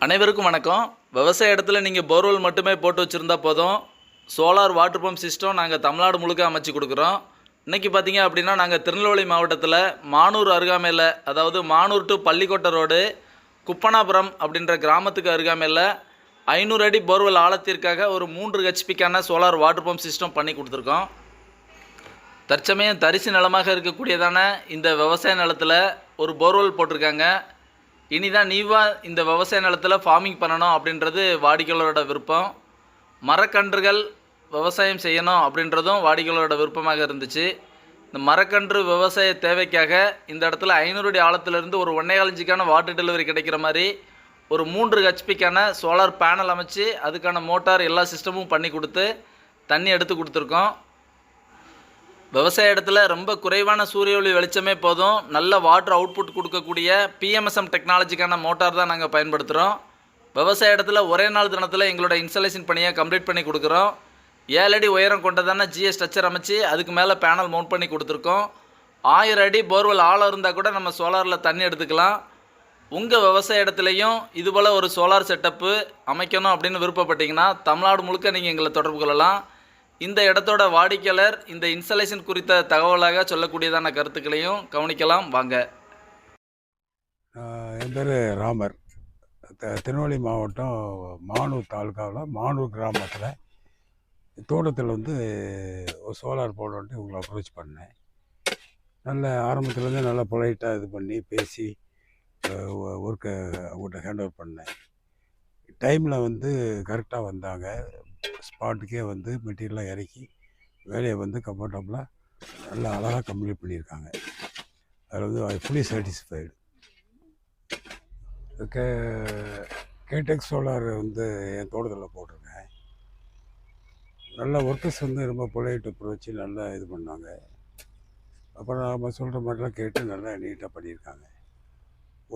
அனைவருக்கும் வணக்கம். விவசாய இடத்துல நீங்கள் போர்வெல் மட்டுமே போட்டு வச்சுருந்தா போதும். சோலார் வாட்டர் பம்ப் சிஸ்டம் நாங்கள் தமிழ்நாடு முழுக்க அமைச்சு கொடுக்குறோம். இன்றைக்கி பார்த்தீங்க அப்படின்னா நாங்கள் திருநெல்வேலி மாவட்டத்தில் மானூர் அருகாமையில், அதாவது மானூர் டு பள்ளிக்கோட்டை ரோடு குப்பனாபுரம் அப்படின்ற கிராமத்துக்கு அருகாமையில் 500 அடி போர்வெல் ஆழத்திற்காக ஒரு 3 ஹெச்பிக்கான சோலார் வாட்டர் பம்ப் சிஸ்டம் பண்ணி கொடுத்துருக்கோம். தற்சமயம் தரிசு நிலமாக இருக்கக்கூடியதான இந்த விவசாய நிலத்தில் ஒரு போர்வெல் போட்டிருக்காங்க. இனிதான் நீவாக இந்த விவசாய நிலத்தில் ஃபார்மிங் பண்ணணும் அப்படின்றது வாடிக்கையாளரோட விருப்பம். மரக்கன்றுகள் விவசாயம் செய்யணும் அப்படின்றதும் வாடிக்கையாளரோட விருப்பமாக இருந்துச்சு. இந்த மரக்கன்று விவசாய தேவைக்காக இந்த இடத்துல 500 அடி ஆழத்திலிருந்து ஒரு 1.25 இன்ச்சுக்கான வாட்டர் டெலிவரி கிடைக்கிற மாதிரி ஒரு 3 ஹெச்பிக்கான சோலார் பேனல் அமைச்சு அதுக்கான மோட்டார் எல்லா சிஸ்டமும் பண்ணி கொடுத்து தண்ணி எடுத்து கொடுத்துருக்கோம். விவசாய இடத்துல ரொம்ப குறைவான சூரிய ஒளி வெளிச்சமே போதும், நல்ல வாட்டர் அவுட்புட் கொடுக்கக்கூடிய பிஎம்எஸ்எம் டெக்னாலஜிக்கான மோட்டார் தான் நாங்கள் பயன்படுத்துகிறோம். விவசாய இடத்துல ஒரே நாள் தினத்தில் எங்களோட இன்ஸ்டாலேஷன் பணியை கம்ப்ளீட் பண்ணி கொடுக்குறோம். 7 அடி உயரம் கொண்டதான ஜிஎஸ் ஸ்ட்ரக்சர் அமைச்சு அதுக்கு மேலே பேனல் மவுண்ட் பண்ணி கொடுத்துருக்கோம். 1000 அடி போர்வெல் ஆழம் இருந்தால் கூட நம்ம சோலாரில் தண்ணி எடுத்துக்கலாம். உங்கள் விவசாய இடத்துலையும் இதுபோல் ஒரு சோலார் செட்டப்பு அமைக்கணும் அப்படின்னு விருப்பப்பட்டீங்கன்னா தமிழ்நாடு முழுக்க நீங்கள் எங்களை தொடர்பு கொள்ளலாம். இந்த இடத்தோட வாடிக்கையாளர் இந்த இன்ஸ்டாலேஷன் குறித்த தகவலாக சொல்லக்கூடியதான கருத்துக்களையும் கவனிக்கலாம் வாங்க. என் பேர் ராமர். திருநெல்வேலி மாவட்டம் மானூர் தாலுக்காவில் மானூர் கிராமத்தில் தோட்டத்தில் ஒரு சோலார் போடணுன்ட்டு இவங்களை அப்ரோச் பண்ணேன். நல்ல ஆரம்பத்துலேருந்து நல்லா பொலைட்டாக இது பண்ணி பேசி ஒர்க்கை அவங்கள்ட்ட ஹேண்ட் ஓவர் பண்ணேன். டைமில் கரெக்டாக வந்தாங்க. ஸ்பாட்டுக்கே மெட்டீரியலாக இறக்கி வேலையை கம்ஃபர்டபுளாக நல்லா அழகாக கம்ப்ளீட் பண்ணியிருக்காங்க. அதில் ஐ ஃபுல்லி சாட்டிஸ்ஃபைடு. கேடெக் சோலார் என் தோட்டத்தில் போட்டிருக்கேன். நல்ல ஒர்க்கர்ஸ் ரொம்ப பொலைட் அப்ரோச் நல்லா இது பண்ணாங்க. அப்புறம் நம்ம சொல்கிற மாதிரிலாம் கேட்டு நல்லா நீட்டாக பண்ணியிருக்காங்க.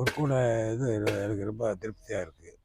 ஒர்க்கோட இது எனக்கு ரொம்ப திருப்தியாக இருக்குது.